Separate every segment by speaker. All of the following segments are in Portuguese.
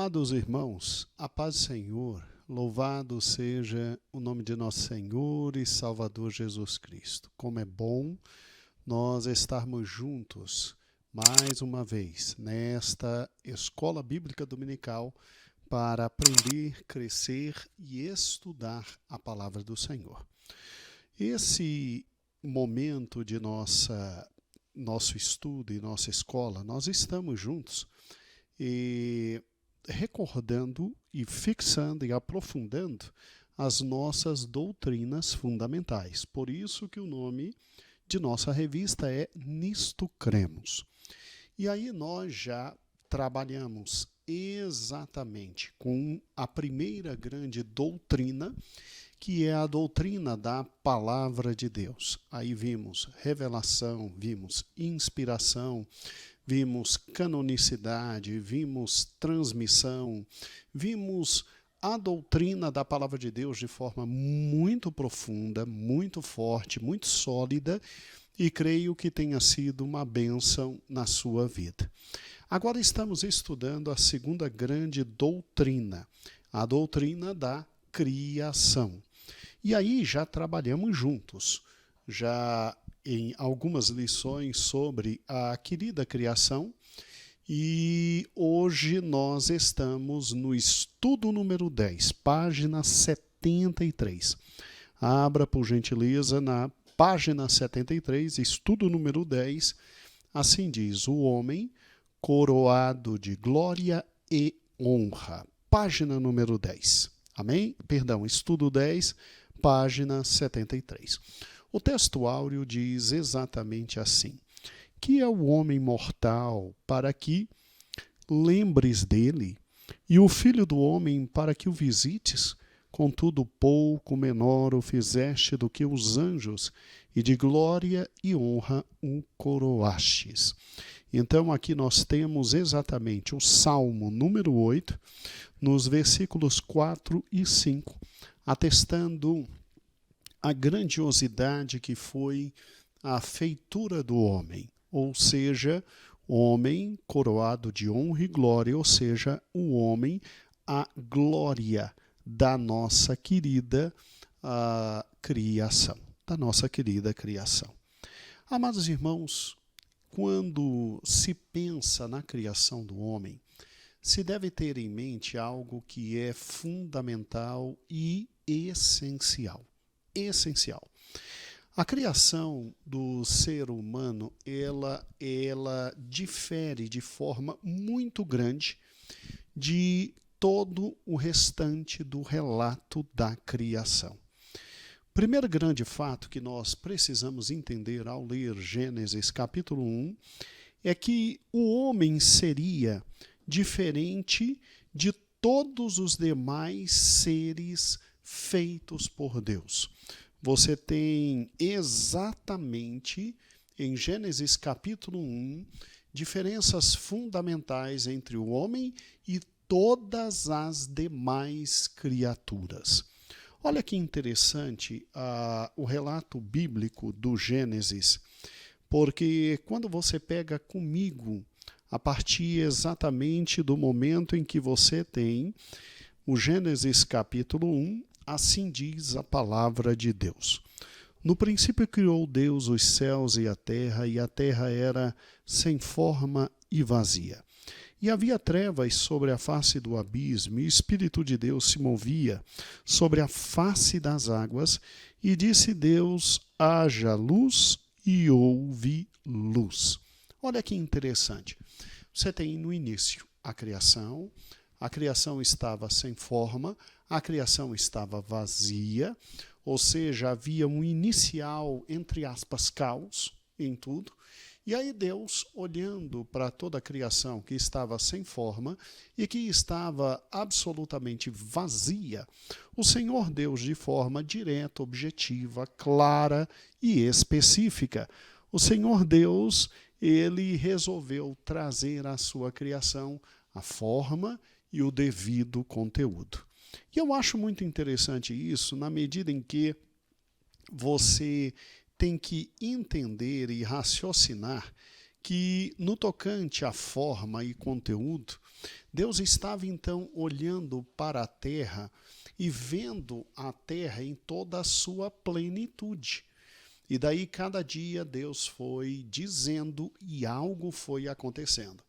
Speaker 1: Amados irmãos, a paz do Senhor, louvado seja o nome de nosso Senhor e Salvador Jesus Cristo. Como é bom nós estarmos juntos mais uma vez nesta Escola Bíblica Dominical para aprender, crescer e estudar a Palavra do Senhor. Esse momento de nosso estudo e nossa escola, nós estamos juntos e recordando e fixando e aprofundando as nossas doutrinas fundamentais. Por isso que o nome de nossa revista é Nisto Cremos. E aí nós já trabalhamos exatamente com a primeira grande doutrina, que é a doutrina da Palavra de Deus. Aí vimos revelação, vimos inspiração, vimos canonicidade, vimos transmissão, vimos a doutrina da Palavra de Deus de forma muito profunda, muito forte, muito sólida, e creio que tenha sido uma bênção na sua vida. Agora estamos estudando a segunda grande doutrina, a doutrina da criação. E aí já trabalhamos juntos, já em algumas lições sobre a querida criação, e hoje nós estamos no estudo número 10, página 73. Abra, por gentileza, na página 73, estudo número 10, assim diz: o homem coroado de glória e honra. Página número 10. Amém? Perdão, estudo 10, página 73. O texto áureo diz exatamente assim: que é o homem mortal para que lembres dele, e o filho do homem para que o visites? Contudo, pouco menor o fizeste do que os anjos, e de glória e honra o coroastes. Então aqui nós temos exatamente o Salmo número 8, nos versículos 4 e 5, atestando a grandiosidade que foi a feitura do homem, ou seja, o homem coroado de honra e glória, ou seja, o homem, a glória da nossa querida criação, da nossa querida criação. Amados irmãos, quando se pensa na criação do homem, se deve ter em mente algo que é fundamental e essencial. Essencial. A criação do ser humano, ela difere de forma muito grande de todo o restante do relato da criação. Primeiro grande fato que nós precisamos entender ao ler Gênesis capítulo 1 é que o homem seria diferente de todos os demais seres feitos por Deus. Você tem exatamente em Gênesis capítulo 1 diferenças fundamentais entre o homem e todas as demais criaturas. Olha que interessante o relato bíblico do Gênesis, porque quando você pega comigo, a partir exatamente do momento em que você tem o Gênesis capítulo 1, assim diz a palavra de Deus. No princípio criou Deus os céus e a terra era sem forma e vazia. E havia trevas sobre a face do abismo, e o Espírito de Deus se movia sobre a face das águas, e disse Deus: haja luz, e houve luz. Olha que interessante. Você tem no início a criação estava sem forma, a criação estava vazia, ou seja, havia um inicial, entre aspas, caos em tudo. E aí Deus, olhando para toda a criação que estava sem forma e que estava absolutamente vazia, o Senhor Deus, de forma direta, objetiva, clara e específica, o Senhor Deus, ele resolveu trazer à sua criação a forma e o devido conteúdo. E eu acho muito interessante isso, na medida em que você tem que entender e raciocinar que no tocante à forma e conteúdo, Deus estava então olhando para a terra e vendo a terra em toda a sua plenitude. E daí cada dia Deus foi dizendo e algo foi acontecendo.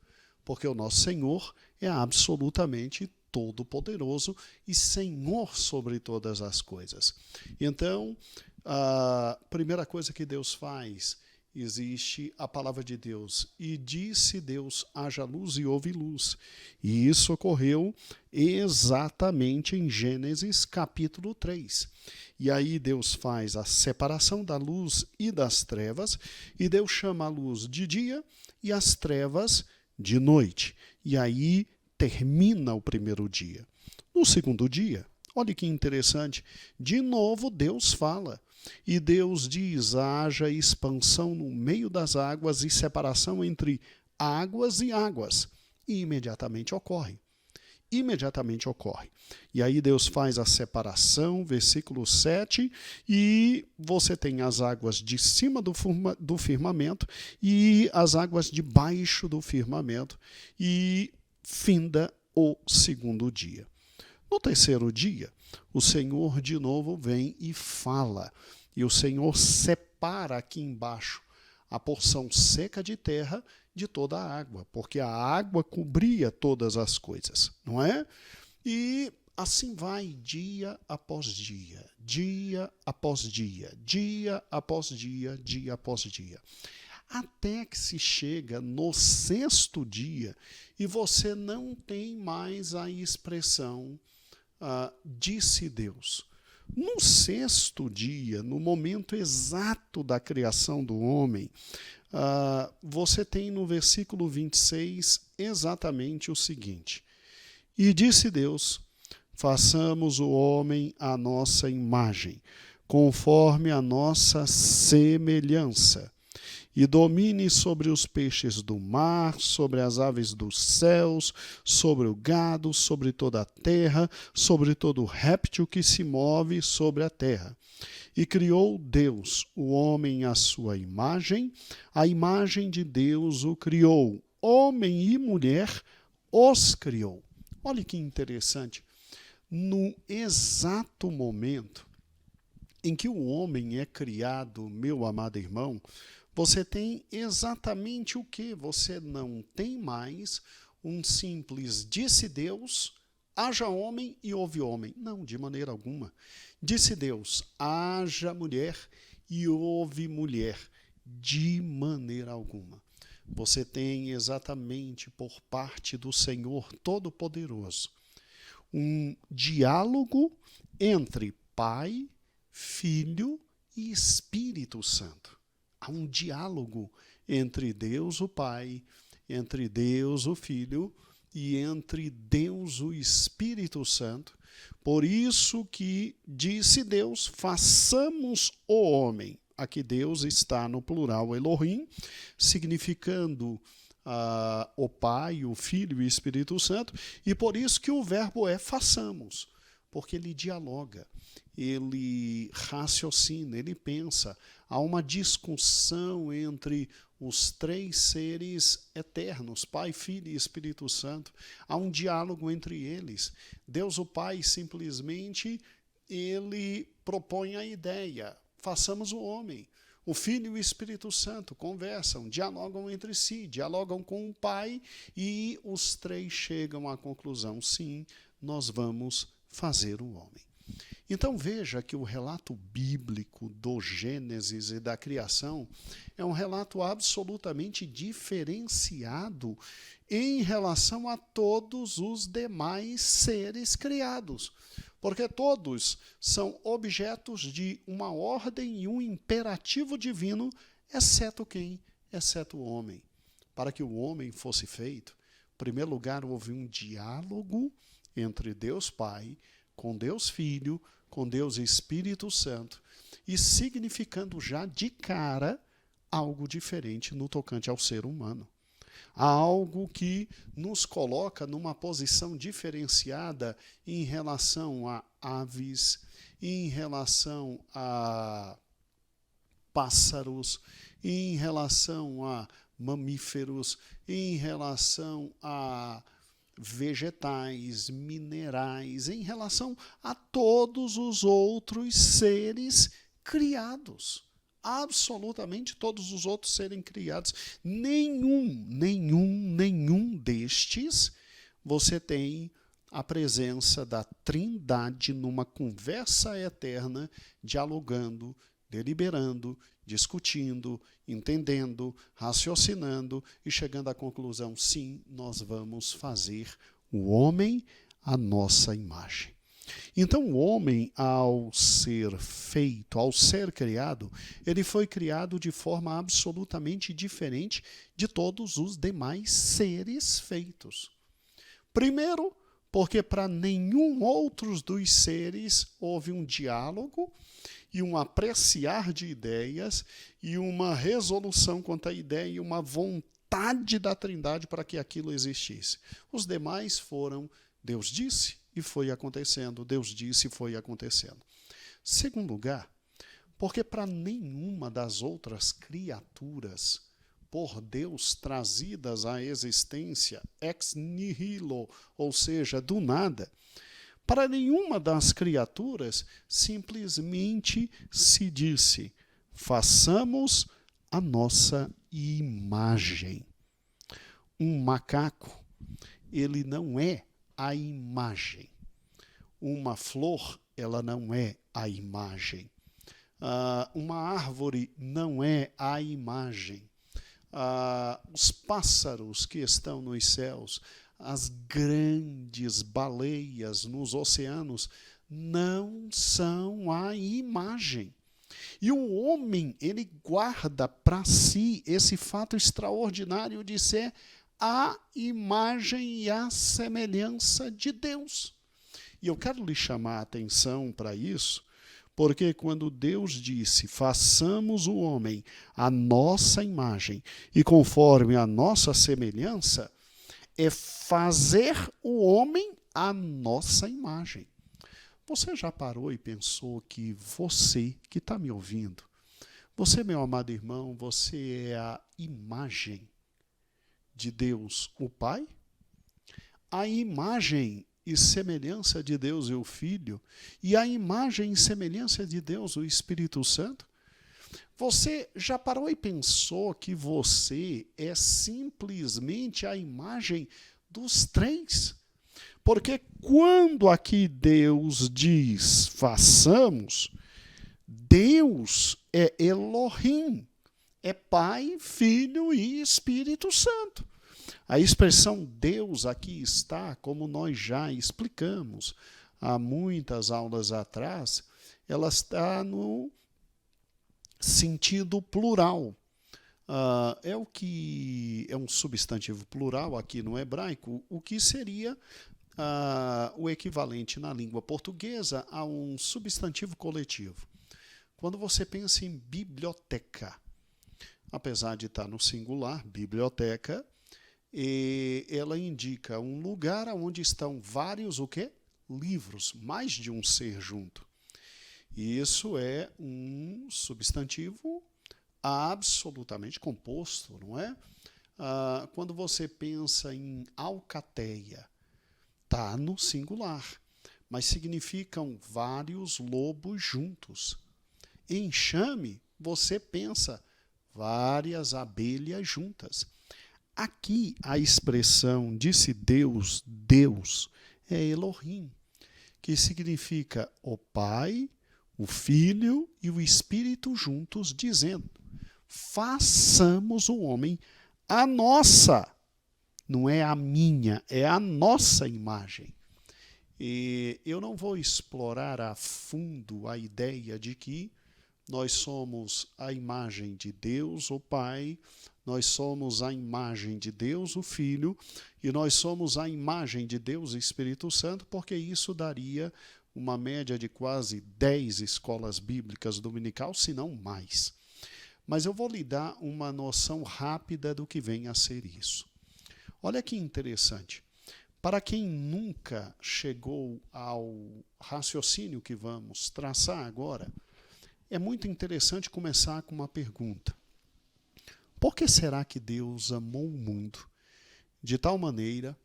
Speaker 1: Porque o nosso Senhor é absolutamente todo-poderoso e Senhor sobre todas as coisas. Então, a primeira coisa que Deus faz, existe a palavra de Deus. E disse Deus, haja luz e houve luz. E isso ocorreu exatamente em Gênesis capítulo 3. E aí Deus faz a separação da luz e das trevas, e Deus chama a luz de dia e as trevas de noite. E aí termina o primeiro dia. No segundo dia, olha que interessante, de novo Deus fala. E Deus diz, haja expansão no meio das águas e separação entre águas e águas. E imediatamente ocorre. Imediatamente ocorre. E aí Deus faz a separação, versículo 7, e você tem as águas de cima do firmamento e as águas de baixo do firmamento, e finda o segundo dia. No terceiro dia, o Senhor de novo vem e fala, e o Senhor separa aqui embaixo a porção seca de terra de toda a água, porque a água cobria todas as coisas, não é? E assim vai dia após dia, dia após dia, dia após dia, dia após dia. Até que se chega no sexto dia e você não tem mais a expressão disse Deus. No sexto dia, no momento exato da criação do homem, você tem no versículo 26 exatamente o seguinte: e disse Deus, façamos o homem à nossa imagem, conforme a nossa semelhança, e domine sobre os peixes do mar, sobre as aves dos céus, sobre o gado, sobre toda a terra, sobre todo réptil que se move sobre a terra. E criou Deus o homem à sua imagem, a imagem de Deus o criou, homem e mulher os criou. Olha que interessante. No exato momento em que o homem é criado, meu amado irmão, você tem exatamente o que? Você não tem mais um simples disse Deus, haja homem e houve homem. Não, de maneira alguma. Disse Deus, haja mulher e houve mulher. De maneira alguma. Você tem exatamente por parte do Senhor Todo-Poderoso um diálogo entre Pai, Filho e Espírito Santo. Há um diálogo entre Deus o Pai, entre Deus o Filho e entre Deus o Espírito Santo. Por isso que disse Deus, façamos o homem. Aqui Deus está no plural Elohim, significando o Pai, o Filho e o Espírito Santo. E por isso que o verbo é façamos, porque ele dialoga, ele raciocina, ele pensa. Há uma discussão entre os três seres eternos, Pai, Filho e Espírito Santo. Há um diálogo entre eles. Deus o Pai simplesmente, ele propõe a ideia, façamos o homem. O Filho e o Espírito Santo conversam, dialogam entre si, dialogam com o Pai e os três chegam à conclusão, sim, nós vamos fazer o homem. Então veja que o relato bíblico do Gênesis e da criação é um relato absolutamente diferenciado em relação a todos os demais seres criados, porque todos são objetos de uma ordem e um imperativo divino, exceto quem? Exceto o homem. Para que o homem fosse feito, em primeiro lugar, houve um diálogo entre Deus Pai, com Deus Filho, com Deus Espírito Santo, e significando já de cara algo diferente no tocante ao ser humano. Há algo que nos coloca numa posição diferenciada em relação a aves, em relação a pássaros, em relação a mamíferos, em relação a vegetais, minerais, em relação a todos os outros seres criados. Absolutamente todos os outros serem criados. Nenhum destes você tem a presença da Trindade numa conversa eterna, dialogando, deliberando, discutindo, entendendo, raciocinando e chegando à conclusão: sim, nós vamos fazer o homem à nossa imagem. Então, o homem, ao ser feito, ao ser criado, ele foi criado de forma absolutamente diferente de todos os demais seres feitos. Primeiro, porque para nenhum outro dos seres houve um diálogo e um apreciar de ideias e uma resolução quanto à ideia e uma vontade da Trindade para que aquilo existisse. Os demais foram, Deus disse e foi acontecendo, Deus disse e foi acontecendo. Segundo lugar, porque para nenhuma das outras criaturas por Deus trazidas à existência ex nihilo, ou seja, do nada, para nenhuma das criaturas simplesmente se disse: façamos a nossa imagem. Um macaco, ele não é a imagem. Uma flor, ela não é a imagem. Uma árvore não é a imagem. Os pássaros que estão nos céus, as grandes baleias nos oceanos, não são a imagem. E o homem, ele guarda para si esse fato extraordinário de ser a imagem e a semelhança de Deus. E eu quero lhe chamar a atenção para isso, porque quando Deus disse: façamos o homem à nossa imagem e conforme a nossa semelhança, é fazer o homem à nossa imagem. Você já parou e pensou que você, que está me ouvindo, você, meu amado irmão, você é a imagem de Deus, o Pai? A imagem e semelhança de Deus, o Filho, e a imagem e semelhança de Deus, o Espírito Santo? Você já parou e pensou que você é simplesmente a imagem dos três? Porque quando aqui Deus diz façamos, Deus é Elohim, é Pai, Filho e Espírito Santo. A expressão Deus aqui está, como nós já explicamos há muitas aulas atrás, ela está no sentido plural. É o que é um substantivo plural aqui no hebraico, o que seria o equivalente na língua portuguesa a um substantivo coletivo. Quando você pensa em biblioteca, apesar de estar no singular, biblioteca, ela indica um lugar onde estão vários o quê? Livros, mais de um ser junto. Isso é um substantivo absolutamente composto, não é? Quando você pensa em alcateia, está no singular, mas significam vários lobos juntos. Enxame, você pensa várias abelhas juntas. Aqui a expressão disse Deus, Deus, é Elohim, que significa o Pai, o Filho e o Espírito juntos, dizendo: façamos o homem a nossa, não é a minha, é a nossa imagem. E eu não vou explorar a fundo a ideia de que nós somos a imagem de Deus, o Pai, nós somos a imagem de Deus, o Filho, e nós somos a imagem de Deus, o Espírito Santo, porque isso daria uma média de quase 10 escolas bíblicas dominical, se não mais. Mas eu vou lhe dar uma noção rápida do que vem a ser isso. Olha que interessante. Para quem nunca chegou ao raciocínio que vamos traçar agora, é muito interessante começar com uma pergunta. Por que será que Deus amou o mundo de tal maneira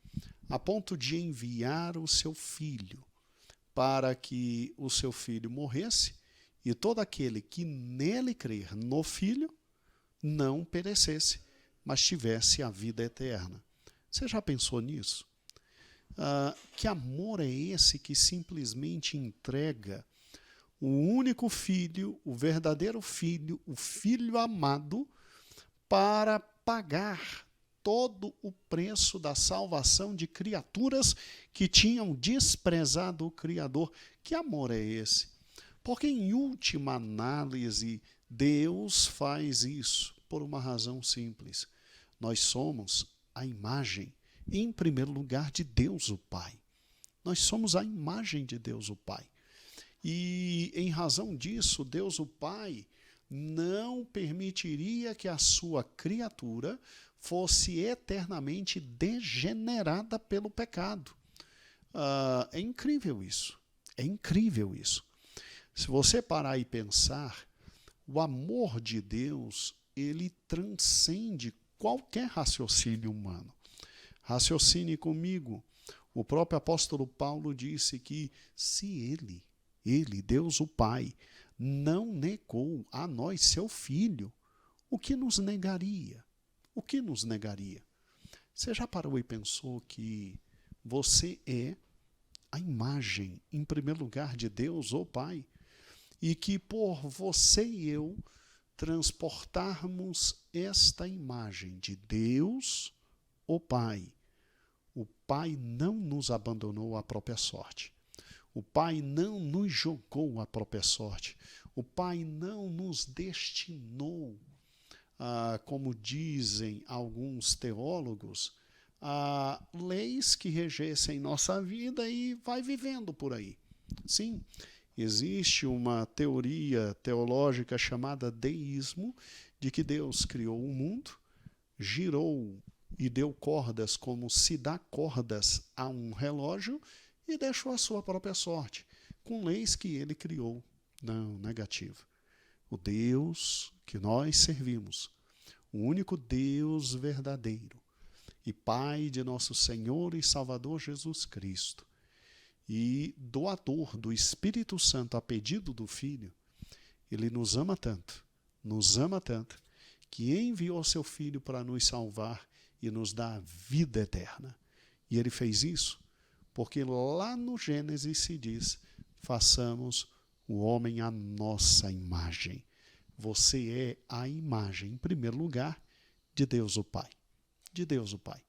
Speaker 1: a ponto de enviar o seu Filho para que o seu Filho morresse e todo aquele que nele crer, no Filho, não perecesse, mas tivesse a vida eterna? Você já pensou nisso? Que amor é esse que simplesmente entrega o único Filho, o verdadeiro Filho, o Filho amado, para pagar todo o preço da salvação de criaturas que tinham desprezado o Criador? Que amor é esse? Porque, em última análise, Deus faz isso por uma razão simples. Nós somos a imagem, em primeiro lugar, de Deus o Pai. Nós somos a imagem de Deus o Pai. E, em razão disso, Deus o Pai não permitiria que a sua criatura fosse eternamente degenerada pelo pecado. É incrível isso. É incrível isso. Se você parar e pensar, o amor de Deus, ele transcende qualquer raciocínio humano. Raciocine comigo. O próprio apóstolo Paulo disse que se ele, Deus o Pai, não negou a nós, seu Filho, o que nos negaria? O que nos negaria? Você já parou e pensou que você é a imagem, em primeiro lugar, de Deus, o Pai, e que por você e eu transportarmos esta imagem de Deus, o Pai não nos abandonou à própria sorte. O Pai não nos jogou à própria sorte. O Pai não nos destinou, como dizem alguns teólogos, a leis que regessem nossa vida e vai vivendo por aí. Sim, existe uma teoria teológica chamada deísmo, de que Deus criou o mundo, girou e deu cordas como se dá cordas a um relógio e deixou a sua própria sorte, com leis que ele criou. Não, negativo. O Deus que nós servimos, o único Deus verdadeiro e Pai de nosso Senhor e Salvador Jesus Cristo, e doador do Espírito Santo a pedido do Filho, ele nos ama tanto, que enviou seu Filho para nos salvar e nos dar a vida eterna. E ele fez isso porque lá no Gênesis se diz: façamos o homem à nossa imagem. Você é a imagem, em primeiro lugar, de Deus o Pai. De Deus o Pai.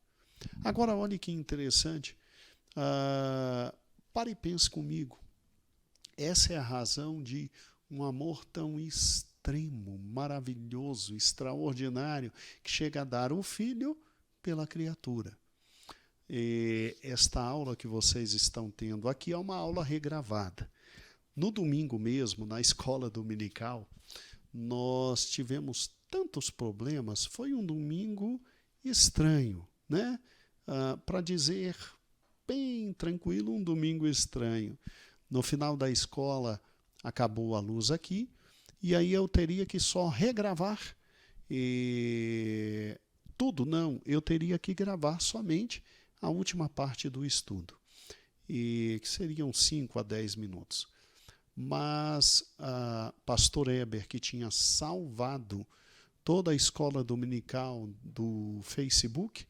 Speaker 1: Agora, olha que interessante. Pare e pense comigo. Essa é a razão de um amor tão extremo, maravilhoso, extraordinário, que chega a dar o Filho pela criatura. E esta aula que vocês estão tendo aqui é uma aula regravada. No domingo mesmo, na escola dominical, nós tivemos tantos problemas. Foi um domingo estranho, né? Para dizer bem tranquilo, um domingo estranho. No final da escola, acabou a luz aqui, e aí eu teria que só regravar tudo. Não, eu teria que gravar somente a última parte do estudo, que seriam 5 a 10 minutos. Mas pastor Eber, que tinha salvado toda a escola dominical do Facebook,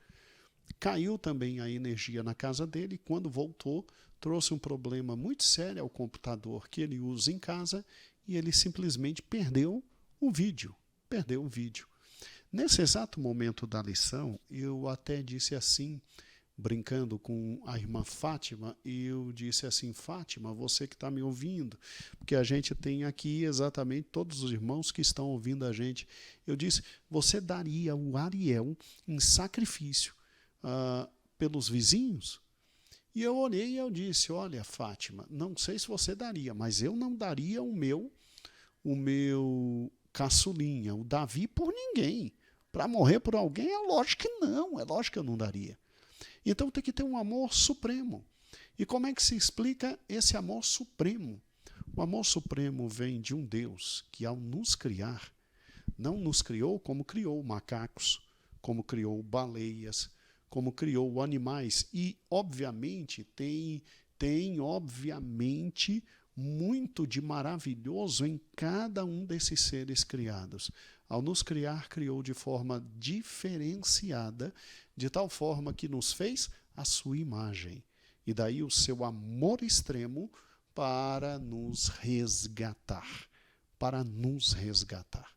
Speaker 1: caiu também a energia na casa dele, e quando voltou, trouxe um problema muito sério ao computador que ele usa em casa, e ele simplesmente perdeu o vídeo. Nesse exato momento da lição, eu até disse assim, brincando com a irmã Fátima, e eu disse assim: Fátima, você que está me ouvindo, porque a gente tem aqui exatamente todos os irmãos que estão ouvindo a gente. Eu disse: você daria o Ariel em sacrifício pelos vizinhos? E eu olhei e eu disse: olha, Fátima, não sei se você daria, mas eu não daria o meu caçulinha, o Davi, por ninguém. Para morrer por alguém, é lógico que não, é lógico que eu não daria. Então tem que ter um amor supremo. E como é que se explica esse amor supremo? O amor supremo vem de um Deus que, ao nos criar, não nos criou como criou macacos, como criou baleias, como criou animais. E, obviamente, tem obviamente, muito de maravilhoso em cada um desses seres criados. Ao nos criar, criou de forma diferenciada, de tal forma que nos fez a sua imagem. E daí o seu amor extremo para nos resgatar. Para nos resgatar.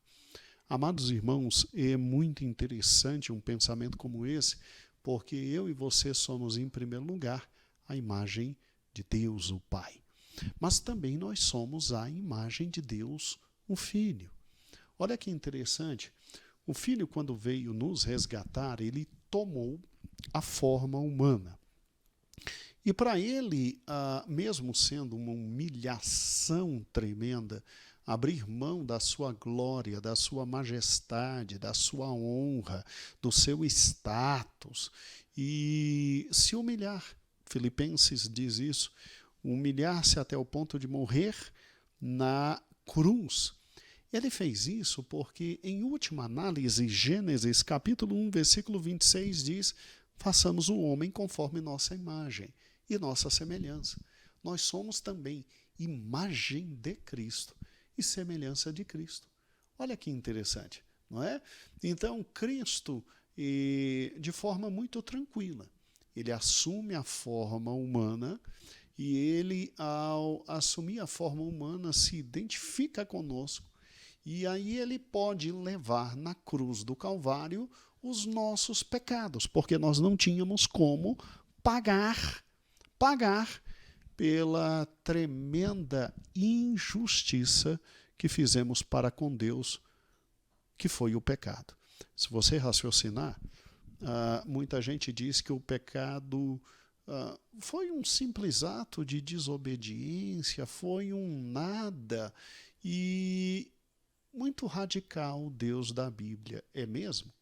Speaker 1: Amados irmãos, é muito interessante um pensamento como esse, porque eu e você somos, em primeiro lugar, a imagem de Deus, o Pai. Mas também nós somos a imagem de Deus, o Filho. Olha que interessante, o Filho, quando veio nos resgatar, ele tomou a forma humana. E para ele, mesmo sendo uma humilhação tremenda, abrir mão da sua glória, da sua majestade, da sua honra, do seu status e se humilhar. Filipenses diz isso, humilhar-se até o ponto de morrer na cruz. Ele fez isso porque, em última análise, Gênesis capítulo 1, versículo 26 diz: façamos o homem conforme nossa imagem e nossa semelhança. Nós somos também imagem de Cristo e semelhança de Cristo. Olha que interessante, não é? Então, Cristo, de forma muito tranquila, ele assume a forma humana e ele, ao assumir a forma humana, se identifica conosco e aí ele pode levar na cruz do Calvário os nossos pecados, porque nós não tínhamos como pagar pela tremenda injustiça que fizemos para com Deus, que foi o pecado. Se você raciocinar, muita gente diz que o pecado foi um simples ato de desobediência, foi um nada, e muito radical Deus da Bíblia. É mesmo?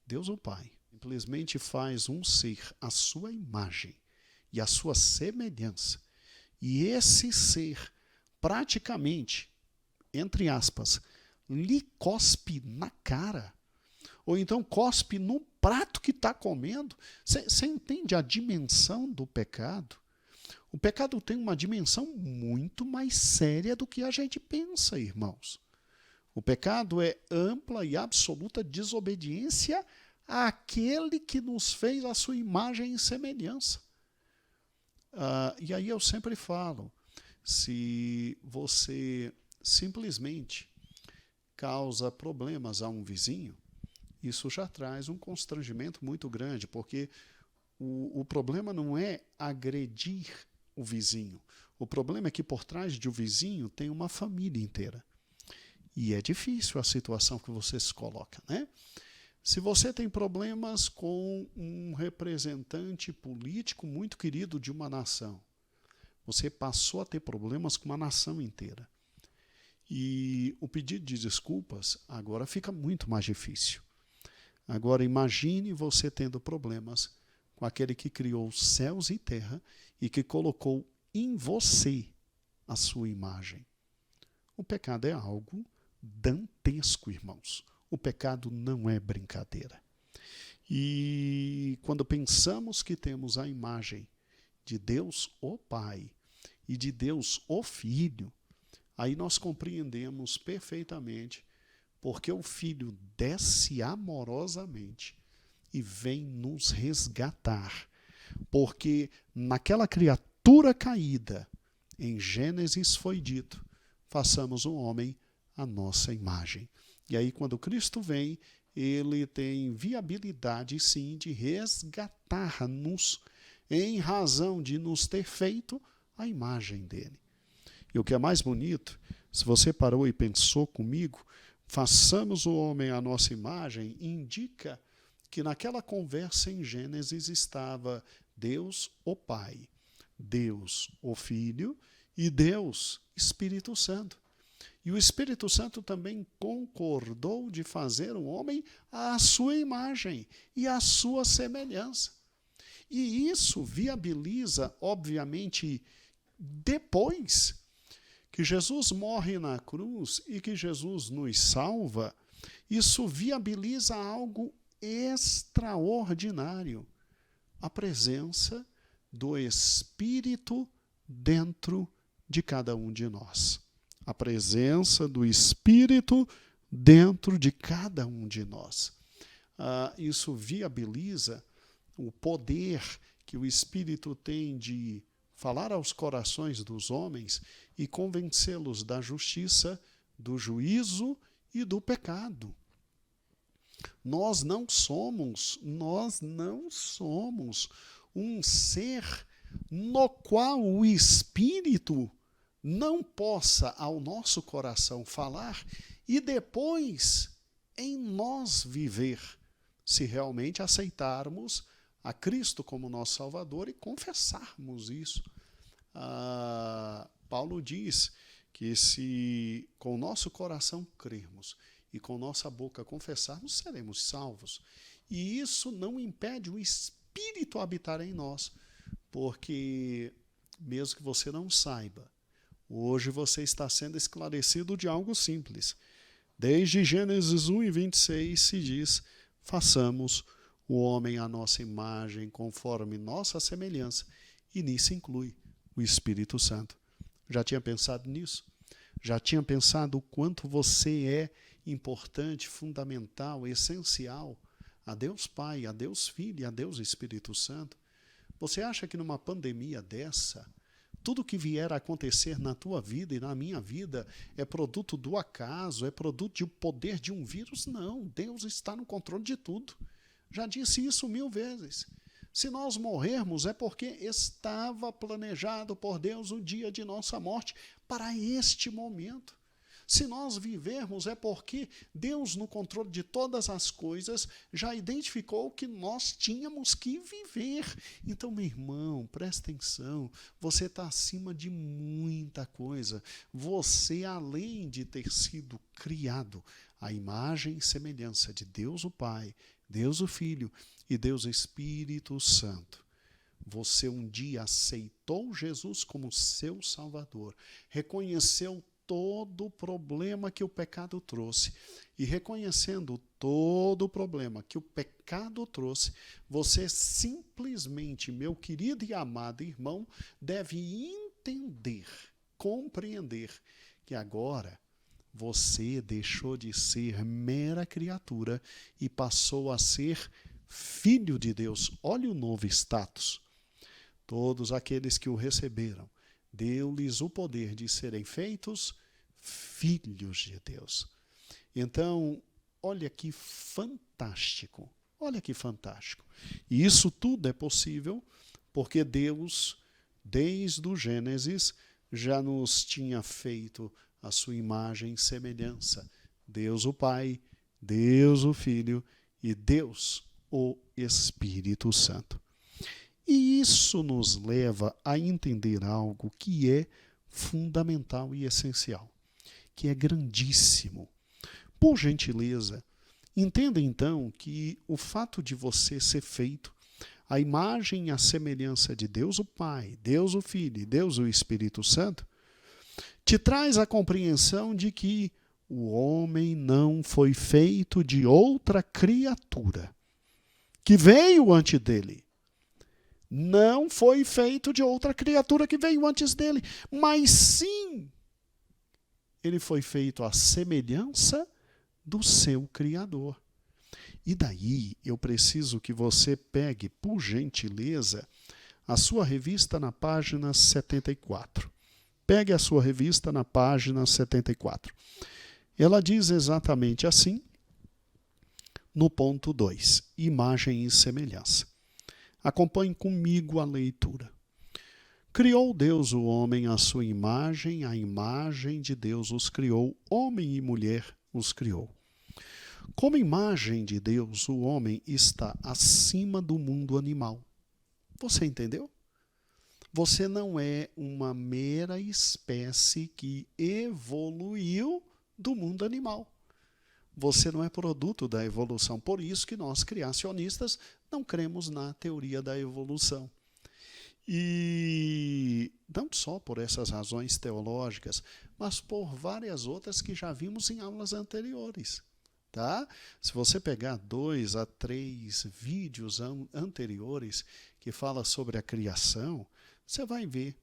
Speaker 1: Deus o Pai simplesmente faz um ser à sua imagem e à sua semelhança. E esse ser, praticamente, entre aspas, lhe cospe na cara. Ou então cospe no prato que está comendo. Você entende a dimensão do pecado? O pecado tem uma dimensão muito mais séria do que a gente pensa, irmãos. O pecado é ampla e absoluta desobediência àquele que nos fez a sua imagem e semelhança. E aí eu sempre falo, se você simplesmente causa problemas a um vizinho, isso já traz um constrangimento muito grande, porque o problema não é agredir o vizinho. O problema é que por trás de um vizinho tem uma família inteira. E é difícil a situação que você se coloca, né? Se você tem problemas com um representante político muito querido de uma nação, você passou a ter problemas com uma nação inteira. E o pedido de desculpas agora fica muito mais difícil. Agora imagine você tendo problemas com aquele que criou céus e terra e que colocou em você a sua imagem. O pecado é algo dantesco, irmãos. O pecado não é brincadeira. E quando pensamos que temos a imagem de Deus, o Pai, e de Deus, o Filho, aí nós compreendemos perfeitamente porque o Filho desce amorosamente e vem nos resgatar. Porque naquela criatura caída, em Gênesis foi dito, façamos um homem à nossa imagem. E aí, quando Cristo vem, ele tem viabilidade, sim, de resgatar-nos em razão de nos ter feito a imagem dele. E o que é mais bonito, se você parou e pensou comigo, façamos o homem à nossa imagem, indica que naquela conversa em Gênesis estava Deus, o Pai, Deus, o Filho e Deus, Espírito Santo. E o Espírito Santo também concordou de fazer o homem à sua imagem e à sua semelhança. E isso viabiliza, obviamente, depois que Jesus morre na cruz e que Jesus nos salva, isso viabiliza algo extraordinário: a presença do Espírito dentro de cada um de nós. A presença do Espírito dentro de cada um de nós. Isso viabiliza o poder que o Espírito tem de falar aos corações dos homens e convencê-los da justiça, do juízo e do pecado. Nós não somos um ser no qual o Espírito não possa ao nosso coração falar e depois em nós viver, se realmente aceitarmos a Cristo como nosso Salvador e confessarmos isso. Paulo diz que se com o nosso coração crermos e com nossa boca confessarmos, seremos salvos. E isso não impede o Espírito habitar em nós, porque mesmo que você não saiba, hoje você está sendo esclarecido de algo simples. Desde Gênesis 1:26 se diz: façamos o homem à nossa imagem, conforme nossa semelhança, e nisso inclui o Espírito Santo. Já tinha pensado nisso? Já tinha pensado o quanto você é importante, fundamental, essencial a Deus Pai, a Deus Filho e a Deus Espírito Santo? Você acha que numa pandemia dessa, tudo que vier a acontecer na tua vida e na minha vida é produto do acaso, é produto do poder de um vírus? Não, Deus está no controle de tudo. Já disse isso 1000 vezes. Se nós morrermos é porque estava planejado por Deus o dia de nossa morte para este momento. Se nós vivermos é porque Deus, no controle de todas as coisas, já identificou que nós tínhamos que viver. Então, meu irmão, presta atenção, você está acima de muita coisa. Você, além de ter sido criado à imagem e semelhança de Deus o Pai, Deus o Filho e Deus o Espírito Santo, você um dia aceitou Jesus como seu Salvador, reconheceu todo o problema que o pecado trouxe. E reconhecendo todo o problema que o pecado trouxe, você simplesmente, meu querido e amado irmão, deve entender, compreender que agora você deixou de ser mera criatura e passou a ser filho de Deus. Olha o novo status. Todos aqueles que o receberam, deu-lhes o poder de serem feitos filhos de Deus. Então, olha que fantástico, olha que fantástico. E isso tudo é possível porque Deus, desde o Gênesis, já nos tinha feito a sua imagem e semelhança. Deus o Pai, Deus o Filho e Deus o Espírito Santo. E isso nos leva a entender algo que é fundamental e essencial, que é grandíssimo. Por gentileza, entenda então que o fato de você ser feito à imagem e à semelhança de Deus o Pai, Deus o Filho e Deus o Espírito Santo, te traz a compreensão de que o homem não foi feito de outra criatura que veio antes dele. Não foi feito de outra criatura que veio antes dele, mas sim, ele foi feito à semelhança do seu Criador. E daí eu preciso que você pegue, por gentileza, a sua revista na página 74. Pegue a sua revista na página 74. Ela diz exatamente assim, no ponto 2, imagem e semelhança. Acompanhe comigo a leitura. Criou Deus o homem à sua imagem, a imagem de Deus os criou, homem e mulher os criou. Como imagem de Deus, o homem está acima do mundo animal. Você entendeu? Você não é uma mera espécie que evoluiu do mundo animal. Você não é produto da evolução. Por isso que nós, criacionistas, não cremos na teoria da evolução. E não só por essas razões teológicas, mas por várias outras que já vimos em aulas anteriores. Tá? Se você pegar 2 a 3 vídeos anteriores que falam sobre a criação, você vai ver.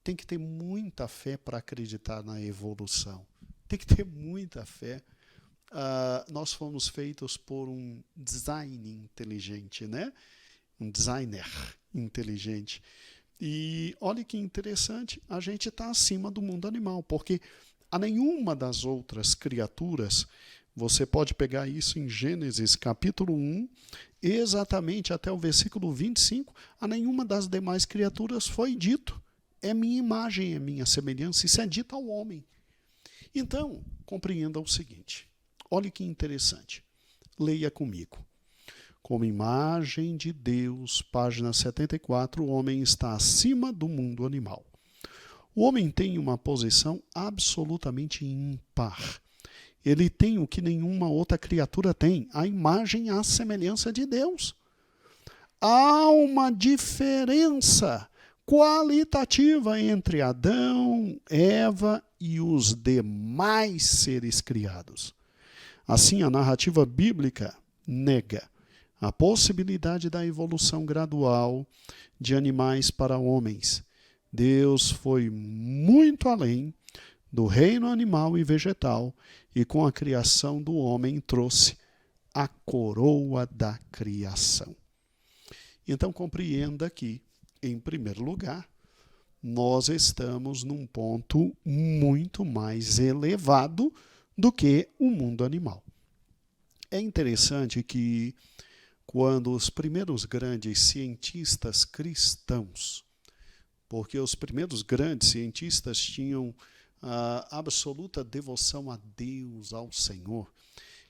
Speaker 1: Tem que ter muita fé para acreditar na evolução. Tem que ter muita fé. Nós fomos feitos por um design inteligente, né? Um designer inteligente. E olha que interessante, a gente está acima do mundo animal, porque a nenhuma das outras criaturas, você pode pegar isso em Gênesis capítulo 1, exatamente até o versículo 25, a nenhuma das demais criaturas foi dito: é minha imagem, é minha semelhança. Isso é dito ao homem. Então, compreenda o seguinte, olha que interessante, leia comigo. Como imagem de Deus, página 74, o homem está acima do mundo animal. O homem tem uma posição absolutamente ímpar. Ele tem o que nenhuma outra criatura tem, a imagem e a semelhança de Deus. Há uma diferença qualitativa entre Adão, Eva e os demais seres criados. Assim, a narrativa bíblica nega a possibilidade da evolução gradual de animais para homens. Deus foi muito além do reino animal e vegetal e com a criação do homem trouxe a coroa da criação. Então compreenda que, em primeiro lugar, nós estamos num ponto muito mais elevado do que o mundo animal. É interessante que quando os primeiros grandes cientistas cristãos, porque os primeiros grandes cientistas tinham absoluta devoção a Deus, ao Senhor,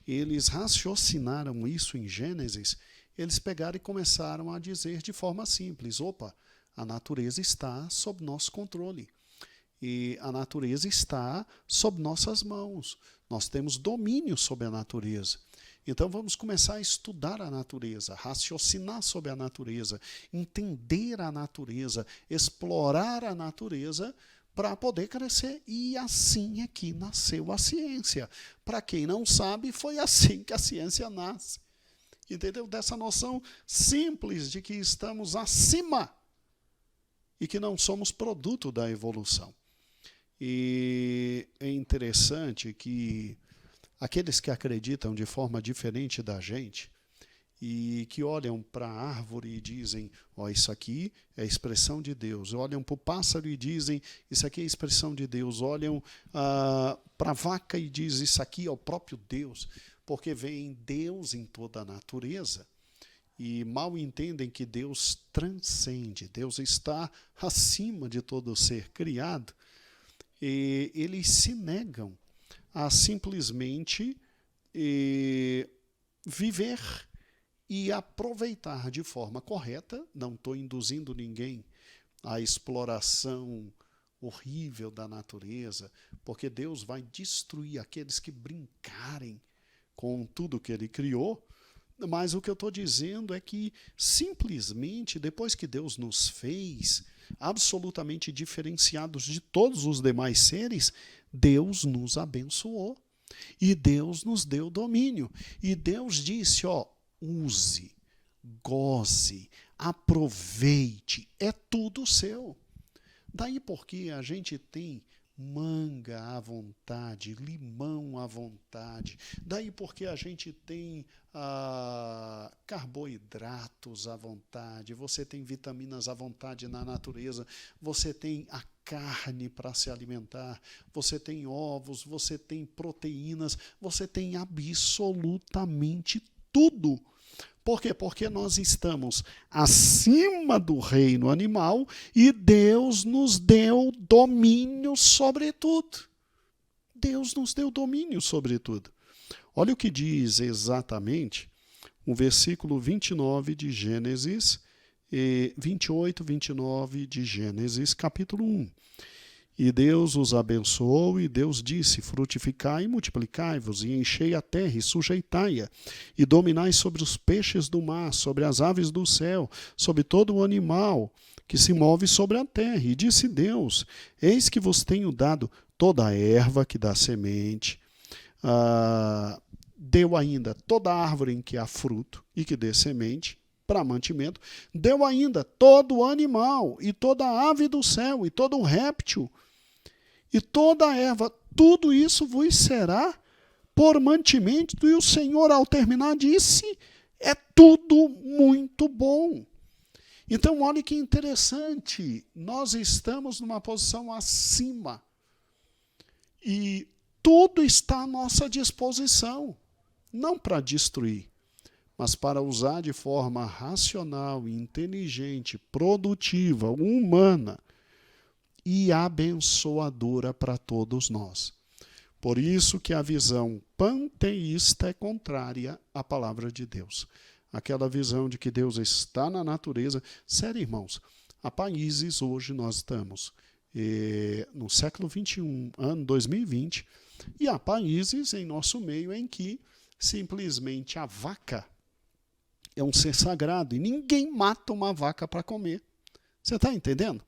Speaker 1: eles raciocinaram isso em Gênesis, eles pegaram e começaram a dizer de forma simples: opa, a natureza está sob nosso controle. E a natureza está sob nossas mãos. Nós temos domínio sobre a natureza. Então vamos começar a estudar a natureza, raciocinar sobre a natureza, entender a natureza, explorar a natureza para poder crescer. E assim é que nasceu a ciência. Para quem não sabe, foi assim que a ciência nasce. Entendeu? Dessa noção simples de que estamos acima e que não somos produto da evolução. E é interessante que aqueles que acreditam de forma diferente da gente e que olham para a árvore e dizem: ó, isso aqui é a expressão de Deus. Olham para o pássaro e dizem: isso aqui é a expressão de Deus. Olham para a vaca e dizem: isso aqui é o próprio Deus. Porque veem Deus em toda a natureza e mal entendem que Deus transcende, Deus está acima de todo ser criado. E eles se negam a simplesmente viver e aproveitar de forma correta. Não estou induzindo ninguém à exploração horrível da natureza, porque Deus vai destruir aqueles que brincarem com tudo que Ele criou. Mas o que eu estou dizendo é que simplesmente depois que Deus nos fez absolutamente diferenciados de todos os demais seres, Deus nos abençoou e Deus nos deu domínio. E Deus disse: ó, use, goze, aproveite, é tudo seu. Daí porque a gente tem manga à vontade, limão à vontade. Daí porque a gente tem carboidratos à vontade, você tem vitaminas à vontade na natureza, você tem a carne para se alimentar, você tem ovos, você tem proteínas, você tem absolutamente tudo. Por quê? Porque nós estamos acima do reino animal e Deus nos deu domínio sobre tudo. Deus nos deu domínio sobre tudo. Olha o que diz exatamente o versículo 29 de Gênesis, 28, 29 de Gênesis, capítulo 1. E Deus os abençoou, e Deus disse: frutificai e multiplicai-vos, e enchei a terra, e sujeitai-a, e dominai sobre os peixes do mar, sobre as aves do céu, sobre todo o animal que se move sobre a terra. E disse Deus: eis que vos tenho dado toda a erva que dá semente, deu ainda toda árvore em que há fruto e que dê semente para mantimento, deu ainda todo animal e toda ave do céu e todo réptil e toda a erva, tudo isso vos será por mantimento. E o Senhor, ao terminar, disse: é tudo muito bom. Então, olha que interessante, nós estamos numa posição acima e tudo está à nossa disposição, não para destruir, mas para usar de forma racional, inteligente, produtiva, humana e abençoadora para todos nós. Por isso que a visão panteísta é contrária à palavra de Deus. Aquela visão de que Deus está na natureza. Sério, irmãos, há países, hoje nós estamos no século XXI, ano 2020, e há países em nosso meio em que simplesmente a vaca é um ser sagrado e ninguém mata uma vaca para comer. Você está entendendo?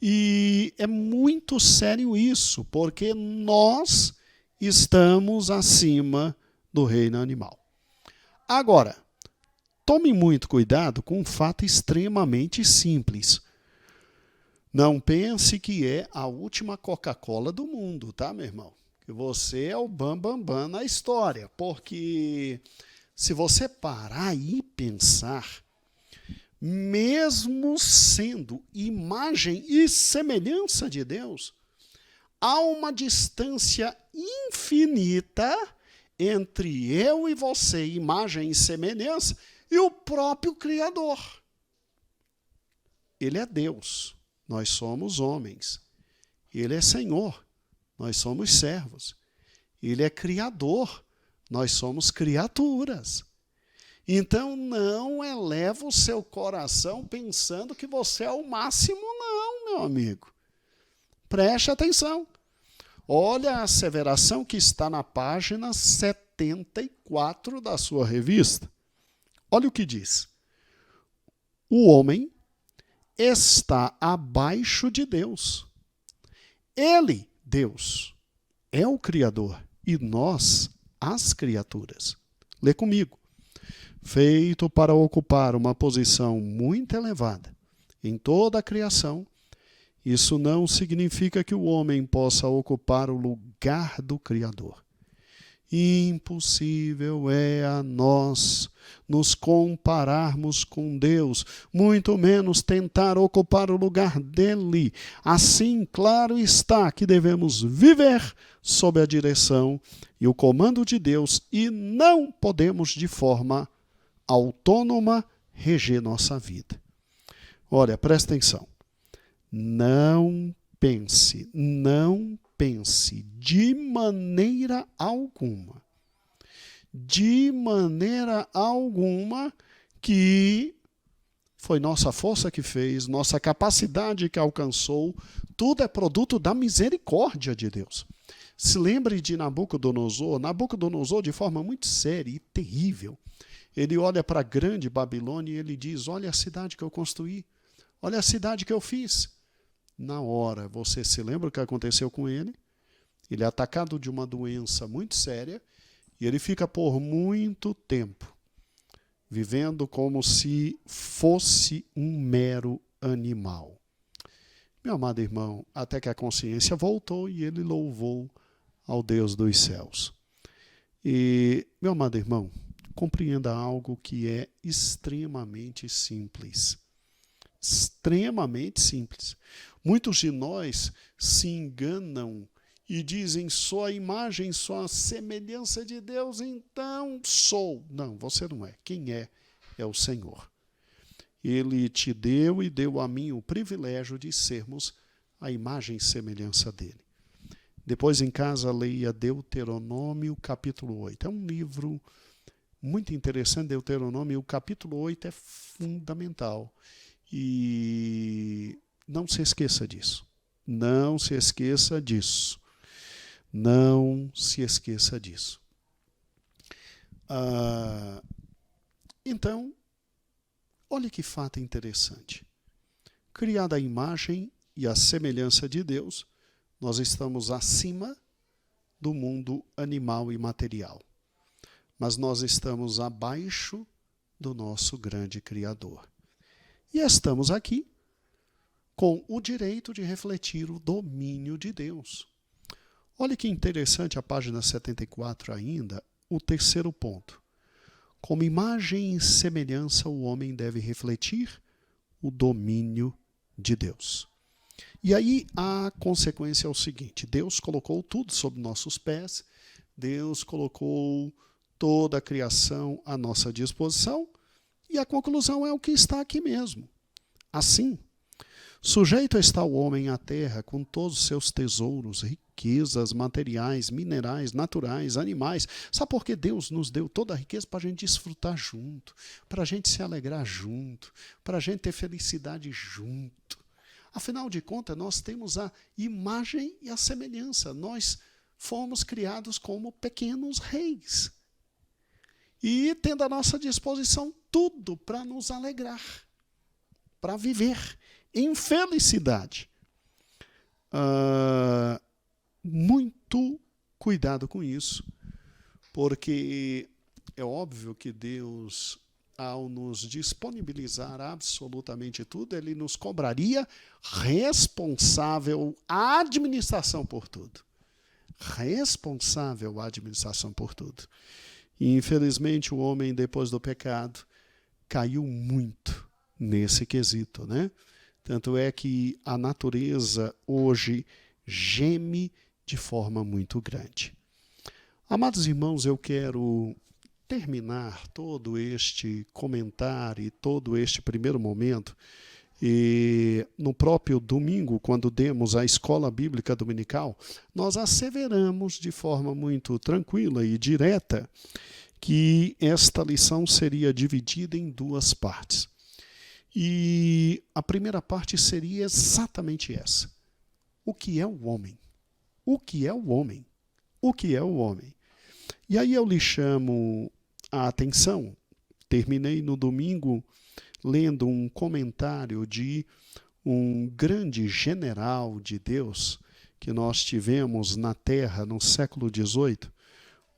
Speaker 1: E é muito sério isso, porque nós estamos acima do reino animal. Agora, tome muito cuidado com um fato extremamente simples. Não pense que é a última Coca-Cola do mundo, tá, meu irmão? Que você é o bam na história, porque se você parar e pensar, mesmo sendo imagem e semelhança de Deus, há uma distância infinita entre eu e você, imagem e semelhança, e o próprio Criador. Ele é Deus, nós somos homens. Ele é Senhor, nós somos servos. Ele é Criador, nós somos criaturas. Então, não eleva o seu coração pensando que você é o máximo, não, meu amigo. Preste atenção. Olha a asseveração que está na página 74 da sua revista. Olha o que diz. O homem está abaixo de Deus. Ele, Deus, é o Criador e nós, as criaturas. Lê comigo. Feito para ocupar uma posição muito elevada em toda a criação, isso não significa que o homem possa ocupar o lugar do Criador. Impossível é a nós nos compararmos com Deus, muito menos tentar ocupar o lugar dele. Assim, claro está que devemos viver sob a direção e o comando de Deus e não podemos de forma autônoma reger nossa vida. Olha, presta atenção. Não pense de maneira alguma que foi nossa força que fez, nossa capacidade que alcançou, tudo é produto da misericórdia de Deus. Se lembre de Nabucodonosor. Nabucodonosor, de forma muito séria e terrível, ele olha para a grande Babilônia e ele diz: olha a cidade que eu construí, olha a cidade que eu fiz. Na hora, você se lembra o que aconteceu com ele? Ele é atacado de uma doença muito séria e ele fica por muito tempo vivendo como se fosse um mero animal. Meu amado irmão, até que a consciência voltou e ele louvou ao Deus dos céus. E, meu amado irmão, compreenda algo que é extremamente simples. Extremamente simples. Muitos de nós se enganam e dizem: sou a imagem, sou a semelhança de Deus, então sou. Não, você não é. Quem é o Senhor. Ele te deu e deu a mim o privilégio de sermos a imagem e semelhança dele. Depois em casa leia Deuteronômio capítulo 8. É um livro muito interessante, Deuteronômio. O capítulo 8 é fundamental. E não se esqueça disso. Não se esqueça disso. Não se esqueça disso. Então, olha que fato interessante. criado à imagem e à semelhança de Deus, nós estamos acima do mundo animal e material. Mas nós estamos abaixo do nosso grande Criador. E estamos aqui com o direito de refletir o domínio de Deus. Olha que interessante a página 74 ainda, o terceiro ponto. Como imagem e semelhança o homem deve refletir o domínio de Deus. E aí a consequência é o seguinte: Deus colocou tudo sob nossos pés, Deus colocou toda a criação à nossa disposição, e a conclusão é o que está aqui mesmo. Assim, sujeito está o homem à terra com todos os seus tesouros, riquezas materiais, minerais, naturais, animais. Sabe por que Deus nos deu toda a riqueza? Para a gente desfrutar junto, para a gente se alegrar junto, para a gente ter felicidade junto. Afinal de contas, nós temos a imagem e a semelhança. Nós fomos criados como pequenos reis. E tendo à nossa disposição tudo para nos alegrar, para viver em felicidade. Muito cuidado com isso, porque é óbvio que Deus, ao nos disponibilizar absolutamente tudo, Ele nos cobraria responsável à administração por tudo. Responsável à administração por tudo. E, infelizmente, o homem, depois do pecado, caiu muito nesse quesito, né? Tanto é que a natureza hoje geme de forma muito grande. Amados irmãos, eu quero terminar todo este comentário e todo este primeiro momento. E no próprio domingo, quando demos a escola bíblica dominical, nós asseveramos de forma muito tranquila e direta que esta lição seria dividida em duas partes. E a primeira parte seria exatamente essa. O que é o homem? O que é o homem? O que é o homem? E aí eu lhe chamo a atenção. Terminei no domingo lendo um comentário de um grande general de Deus que nós tivemos na Terra no século XVIII.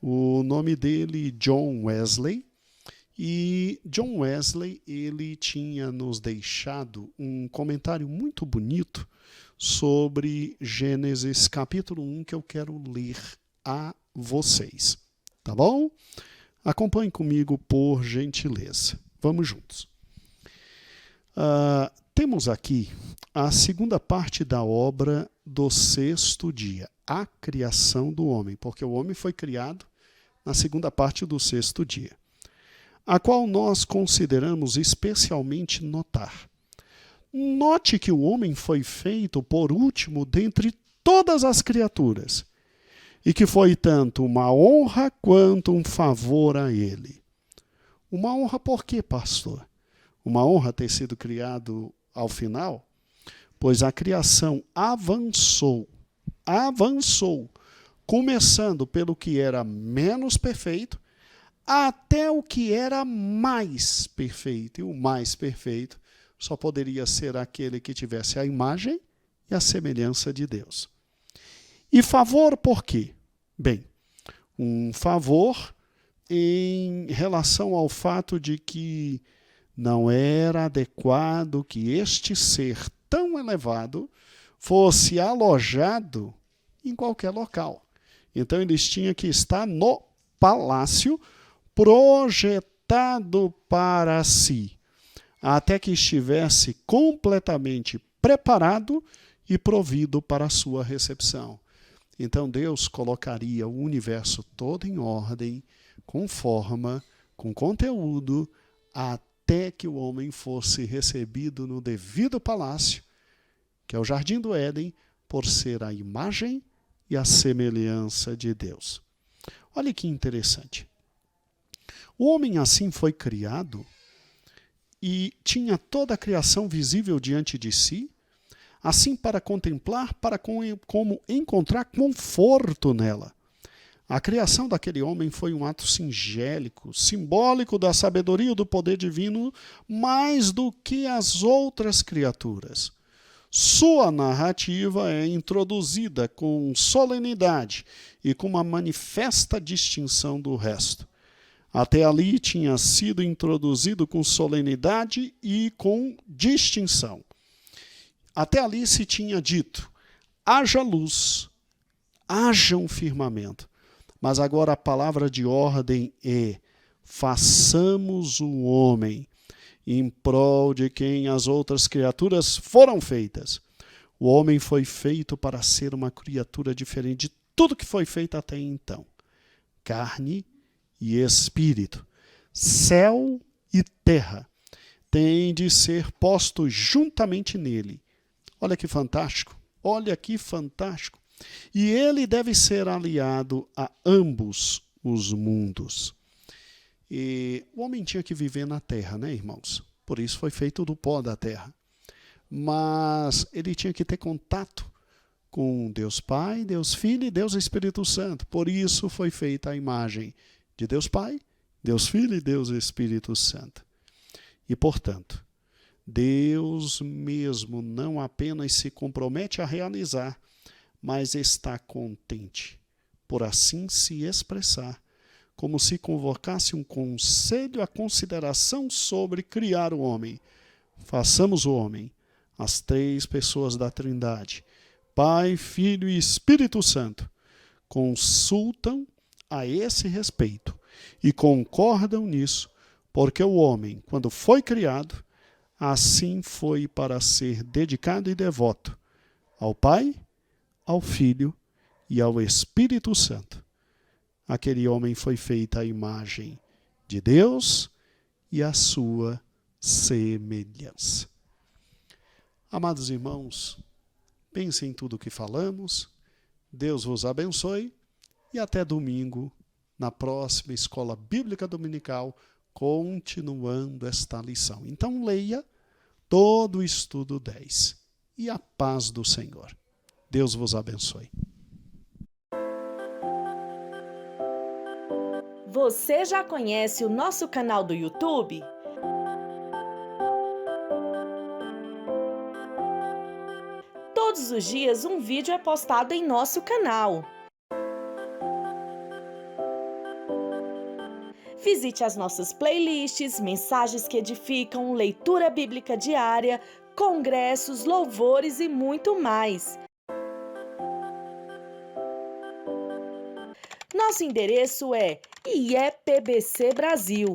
Speaker 1: O nome dele, John Wesley. E John Wesley, ele tinha nos deixado um comentário muito bonito sobre Gênesis capítulo 1, que eu quero ler a vocês. Tá bom? Acompanhe comigo, por gentileza. Vamos juntos. Temos aqui a segunda parte da obra do sexto dia, a criação do homem, porque o homem foi criado na segunda parte do sexto dia, a qual nós consideramos especialmente notar. Note que o homem foi feito por último dentre todas as criaturas, e que foi tanto uma honra quanto um favor a ele. Uma honra por quê, pastor? Uma honra ter sido criado ao final, pois a criação avançou, começando pelo que era menos perfeito, até o que era mais perfeito. E o mais perfeito só poderia ser aquele que tivesse a imagem e a semelhança de Deus. E favor por quê? Bem, um favor em relação ao fato de que não era adequado que este ser tão elevado fosse alojado em qualquer local. Então eles tinham que estar no palácio projetado para si, até que estivesse completamente preparado e provido para a sua recepção. Então Deus colocaria o universo todo em ordem, com forma, com conteúdo, até que o homem fosse recebido no devido palácio, que é o Jardim do Éden, por ser a imagem e a semelhança de Deus. Olha que interessante. O homem assim foi criado e tinha toda a criação visível diante de si, assim para contemplar, para como encontrar conforto nela. A criação daquele homem foi um ato singélico, simbólico da sabedoria e do poder divino, mais do que as outras criaturas. Sua narrativa é introduzida com solenidade e com uma manifesta distinção do resto. Até ali tinha sido introduzido com solenidade e com distinção. Até ali se tinha dito: haja luz, haja um firmamento. Mas agora a palavra de ordem é: façamos o homem em prol de quem as outras criaturas foram feitas. O homem foi feito para ser uma criatura diferente de tudo que foi feito até então. Carne e espírito, céu e terra, têm de ser postos juntamente nele. Olha que fantástico, olha que fantástico. E ele deve ser aliado a ambos os mundos. E o homem tinha que viver na terra, né, irmãos? Por isso foi feito do pó da terra. Mas ele tinha que ter contato com Deus Pai, Deus Filho e Deus Espírito Santo. Por isso foi feita a imagem de Deus Pai, Deus Filho e Deus Espírito Santo. E, portanto, Deus mesmo não apenas se compromete a realizar, mas está contente por assim se expressar, como se convocasse um conselho à consideração sobre criar o homem. Façamos o homem, as três pessoas da Trindade, Pai, Filho e Espírito Santo, consultam a esse respeito e concordam nisso, porque o homem, quando foi criado, assim foi para ser dedicado e devoto ao Pai, ao Filho e ao Espírito Santo. Aquele homem foi feito à imagem de Deus e à sua semelhança. Amados irmãos, pensem em tudo o que falamos, Deus vos abençoe e até domingo, na próxima Escola Bíblica Dominical, continuando esta lição. Então leia todo o estudo 10 e a paz do Senhor. Deus vos abençoe.
Speaker 2: Você já conhece o nosso canal do YouTube? Todos os dias um vídeo é postado em nosso canal. Visite as nossas playlists, mensagens que edificam, leitura bíblica diária, congressos, louvores e muito mais. Nosso endereço é IEPBC Brasil.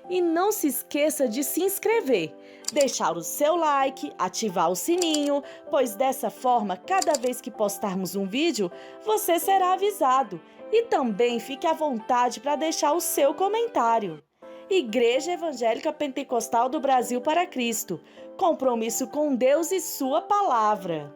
Speaker 2: E não se esqueça de se inscrever, deixar o seu like, ativar o sininho, pois dessa forma, cada vez que postarmos um vídeo, você será avisado. E também fique à vontade para deixar o seu comentário. Igreja Evangélica Pentecostal do Brasil para Cristo. Compromisso com Deus e sua palavra.